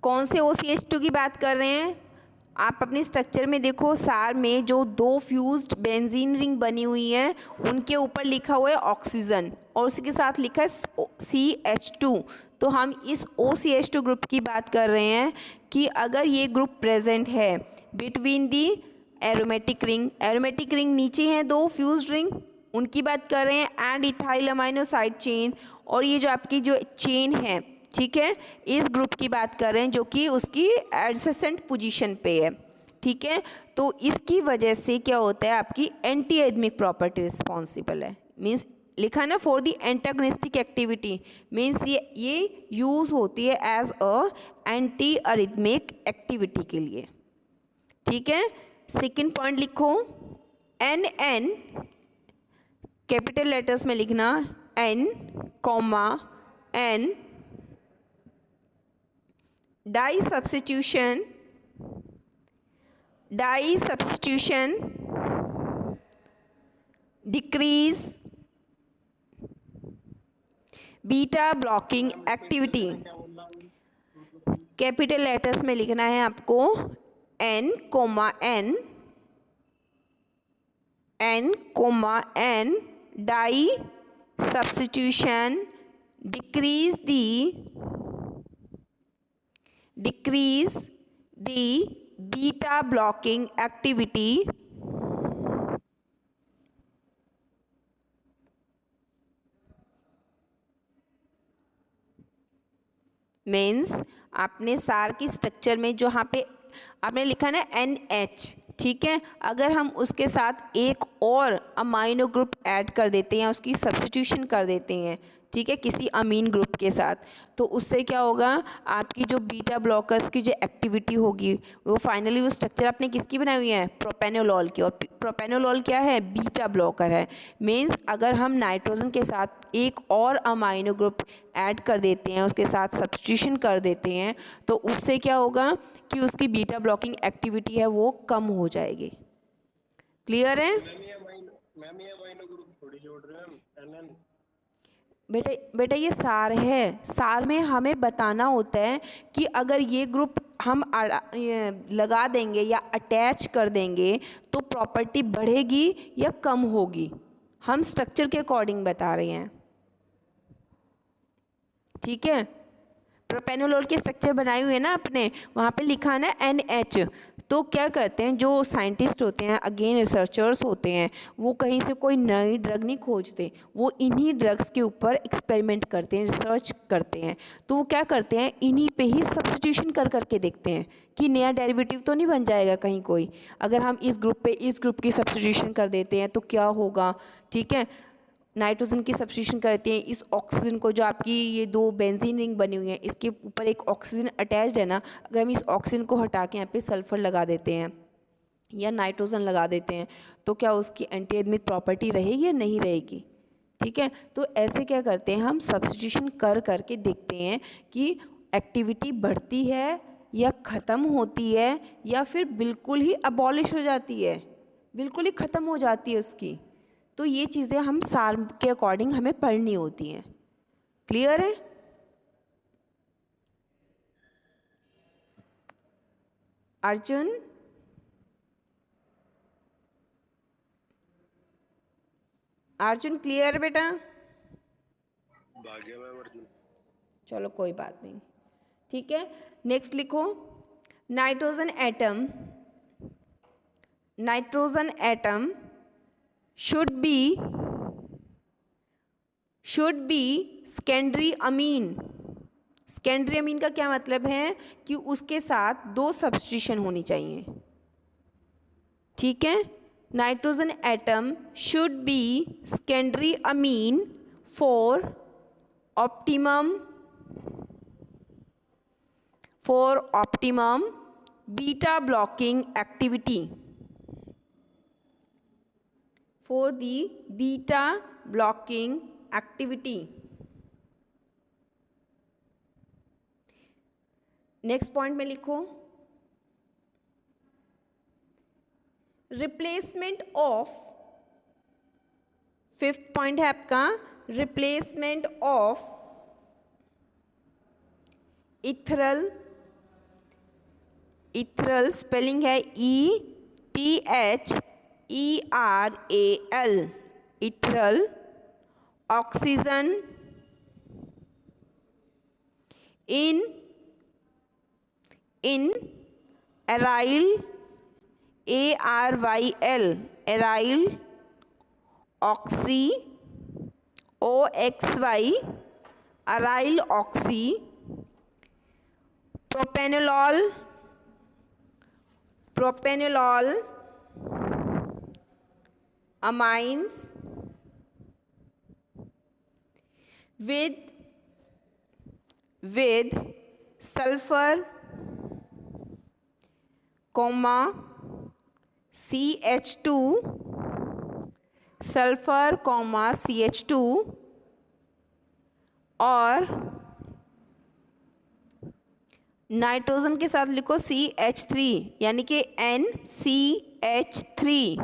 कौन से OCH2 की बात कर रहे हैं? आप अपने स्ट्रक्चर में देखो, सार में जो 2 फ्यूज्ड बेंजीन रिंग बनी हुई है उनके ऊपर लिखा हुआ है ऑक्सीजन और उसके साथ लिखा है CH2। तो हम इस OCH2 ग्रुप की बात कर रहे हैं कि अगर ये ग्रुप प्रेजेंट है between the aromatic ring, aromatic ring नीचे हैं 2 फ्यूज्ड रिंग, उनकी बात कर रहे हैं, and ethyl amino side chain, और ये जो आपकी जो चेन है, ठीक है, इस ग्रुप की बात कर रहे हैं जो कि उसकी एडजेसेंट पोजीशन पे है। ठीक है, तो इसकी वजह से क्या होता है, आपकी एंटी एरिथमिक प्रॉपर्टी रिस्पॉन्सिबल है। मीन्स लिखा ना, for the antagonistic activity, means ये यूज़ होती है as a anti arrhythmic activity के लिए। ठीक है, सेकेंड पॉइंट लिखो, NN कैपिटल लेटर्स में लिखना, N, N di substitution decrease beta blocking activity. Capital letters में लिखना है आपको N, N di substitution decrease the beta blocking activity means आपने सार की स्ट्रक्चर में जो यहाँ पे आपने लिखा ना NH, ठीक है, अगर हम उसके साथ एक और अमाइनो ग्रुप ऐड कर देते हैं, उसकी सब्स्टिट्यूशन कर देते हैं, ठीक है, किसी अमीन ग्रुप के साथ, तो उससे क्या होगा, आपकी जो बीटा ब्लॉकर्स की जो एक्टिविटी होगी वो फाइनली वो स्ट्रक्चर आपने किसकी बनाई हुई है, प्रोपेनोलॉल की, और प्रोपेनोलॉल क्या है, बीटा ब्लॉकर है। मीन्स अगर हम नाइट्रोजन के साथ एक और अमाइनो ग्रुप ऐड कर देते हैं, उसके साथ सब्स्टिट्यूशन कर देते हैं, तो उससे क्या होगा कि उसकी बीटा ब्लॉकिंग एक्टिविटी है वो कम हो जाएगी। क्लियर है? बेटा ये सार है। सार में हमें बताना होता है कि अगर ये ग्रुप हम ये लगा देंगे या अटैच कर देंगे तो प्रॉपर्टी बढ़ेगी या कम होगी। हम स्ट्रक्चर के अकॉर्डिंग बता रहे हैं, ठीक है। प्रोपेनोलोल के स्ट्रक्चर बनाए हुए हैं ना अपने, वहाँ पे लिखा है ना NH। तो क्या करते हैं जो साइंटिस्ट होते हैं, अगेन रिसर्चर्स होते हैं, वो कहीं से कोई नई ड्रग नहीं खोजते, वो इन्हीं ड्रग्स के ऊपर एक्सपेरिमेंट करते हैं, रिसर्च करते हैं। तो वो क्या करते हैं, इन्हीं पे ही सब्स्टिट्यूशन कर करके देखते हैं कि नया डेरिवेटिव तो नहीं बन जाएगा कहीं कोई। अगर हम इस ग्रुप पे इस ग्रुप की सब्स्टिट्यूशन कर देते हैं तो क्या होगा, ठीक है। नाइट्रोजन की सब्स्टिट्यूशन करते हैं, इस ऑक्सीजन को, जो आपकी ये दो बेंजीन रिंग बनी हुई है, इसके ऊपर एक ऑक्सीजन अटैच्ड है ना, अगर हम इस ऑक्सीजन को हटा के यहाँ पे सल्फर लगा देते हैं या नाइट्रोजन लगा देते हैं तो क्या उसकी एंटी एडमिक प्रॉपर्टी रहेगी या नहीं रहेगी, ठीक है। तो ऐसे क्या करते हैं, हम सब्स्टिट्यूशन कर करके देखते हैं कि एक्टिविटी बढ़ती है या ख़त्म होती है या फिर बिल्कुल ही अबॉलिश हो जाती है, बिल्कुल ही ख़त्म हो जाती है उसकी। तो ये चीज़ें हम सार के अकॉर्डिंग हमें पढ़नी होती हैं। क्लियर है? अर्जुन, अर्जुन क्लियर बेटा? भाग्य मैम अर्जुन। चलो कोई बात नहीं, ठीक है। नेक्स्ट लिखो, nitrogen atom, nitrogen atom should be secondary amine. Secondary amine का क्या मतलब है कि उसके साथ दो सब्स्टिट्यूशन होनी चाहिए, ठीक है। Nitrogen atom should be secondary amine for optimum beta blocking activity, for the beta blocking activity. Next point में लिखो, रिप्लेसमेंट ऑफ, फिफ्थ पॉइंट है आपका, replacement of ethereal, ethereal spelling है ETHERAL, ethereal oxygen in aryl ARYL, aryl oxy OXY, aryl oxy, propranolol amines with sulfur, CH2, sulphur CH2 और nitrogen के साथ लिखो CH3 यानी कि NCH3,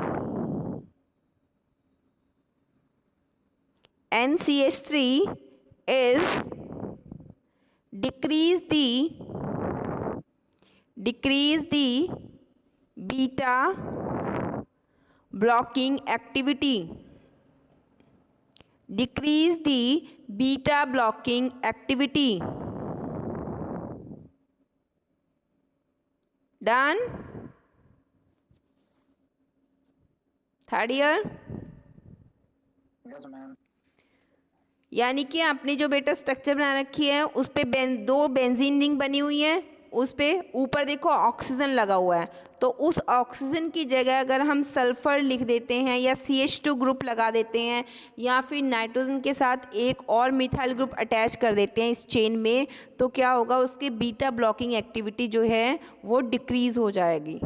NCH3 is decrease the beta blocking activity, decrease the beta blocking activity. Done? Third year? Yes ma'am. यानी कि आपने जो बेटा स्ट्रक्चर बना रखी है उस पे दो बेंजीन रिंग बनी हुई है, उस पे ऊपर देखो ऑक्सीजन लगा हुआ है, तो उस ऑक्सीजन की जगह अगर हम सल्फ़र लिख देते हैं या CH2 ग्रुप लगा देते हैं या फिर नाइट्रोजन के साथ एक और मिथाइल ग्रुप अटैच कर देते हैं इस चेन में, तो क्या होगा, उसके बीटा ब्लॉकिंग एक्टिविटी जो है वो डिक्रीज़ हो जाएगी,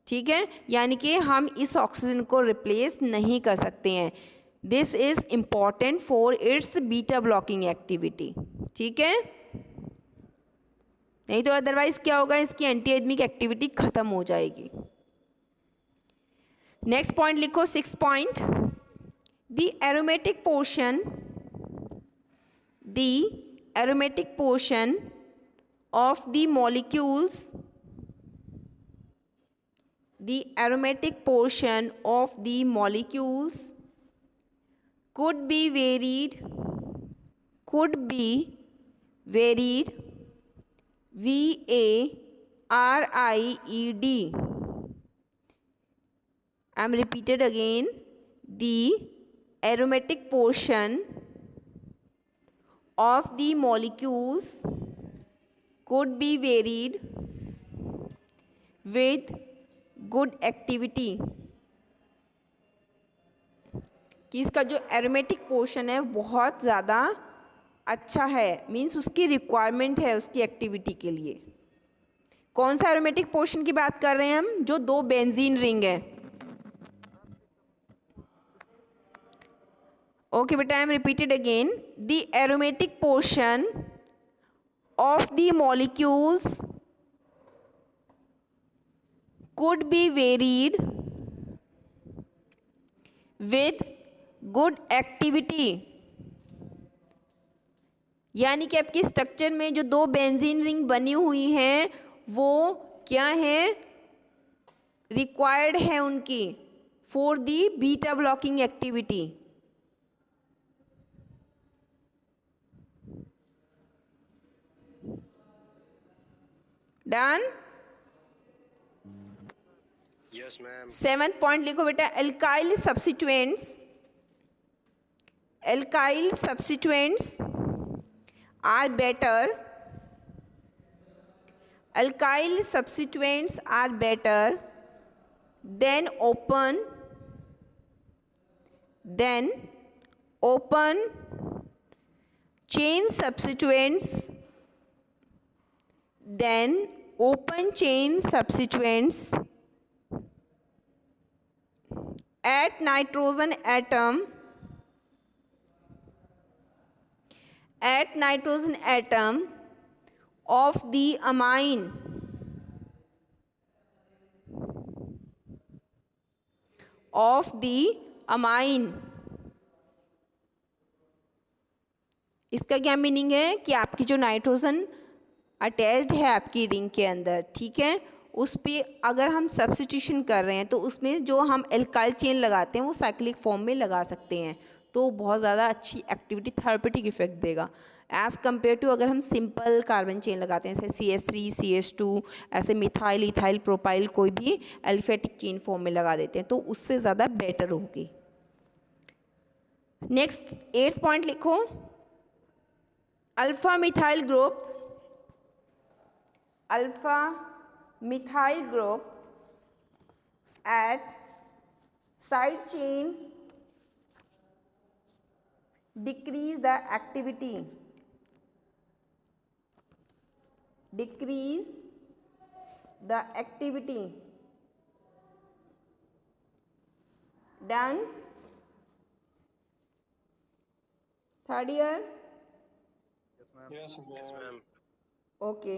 ठीक है। यानी कि हम इस ऑक्सीजन को रिप्लेस नहीं कर सकते हैं। This is important for its beta blocking activity, ठीक है। नहीं तो अदरवाइज क्या होगा, इसकी एंटी एडमिक एक्टिविटी खत्म हो जाएगी। नेक्स्ट पॉइंट लिखो, 6 point, the aromatic portion the aromatic portion of the molecules, the aromatic portion of the molecules could be varied, varied. I'm repeated again. The aromatic portion of the molecules could be varied with good activity. कि इसका जो aromatic portion है बहुत ज़्यादा अच्छा है, means उसकी requirement है उसकी एक्टिविटी के लिए। कौन सा एरोमेटिक पोर्शन की बात कर रहे हैं हम? जो 2 बेंजीन रिंग है। ओके बेटा, I am repeated again. The aromatic portion of the molecules could be varied with good activity। यानी कि आपकी स्ट्रक्चर में जो 2 बेंजीन रिंग बनी हुई हैं वो क्या है? रिक्वायर्ड है उनकी for the beta blocking activity. Done? Yes ma'am. 7th point लिखो बेटा। Alkyl substituents are better. Alkyl substituents are better than open chain substituents at nitrogen atom of the amine इसका क्या मीनिंग है कि आपकी जो नाइट्रोजन अटैच्ड है आपकी रिंग के अंदर, ठीक है, उस पर अगर हम सब्स्टिट्यूशन कर रहे हैं तो उसमें जो हम एल्काइल चेन लगाते हैं वो साइक्लिक फॉर्म में लगा सकते हैं, तो बहुत ज़्यादा अच्छी एक्टिविटी, थेरेपेटिक इफेक्ट देगा एज़ कम्पेयर टू अगर हम सिंपल कार्बन चेन लगाते हैं, जैसे CH3 CH2, ऐसे मिथाइल इथाइल प्रोपाइल कोई भी एलिफेटिक चेन फॉर्म में लगा देते हैं, तो उससे ज़्यादा बेटर होगी। नेक्स्ट 8th पॉइंट लिखो। Alpha methyl group at side chain decrease the activity done। 3rd year? Yes ma'am. Okay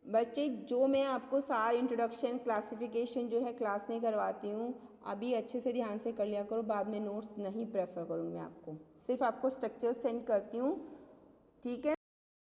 बच्चे, जो मैं आपको सारा इंट्रोडक्शन क्लासिफिकेशन जो है क्लास में करवाती हूँ, अभी अच्छे से ध्यान से कर लिया करो, बाद में नोट्स नहीं प्रेफर करूँगी मैं आपको, सिर्फ आपको स्ट्रक्चर सेंड करती हूँ, ठीक है।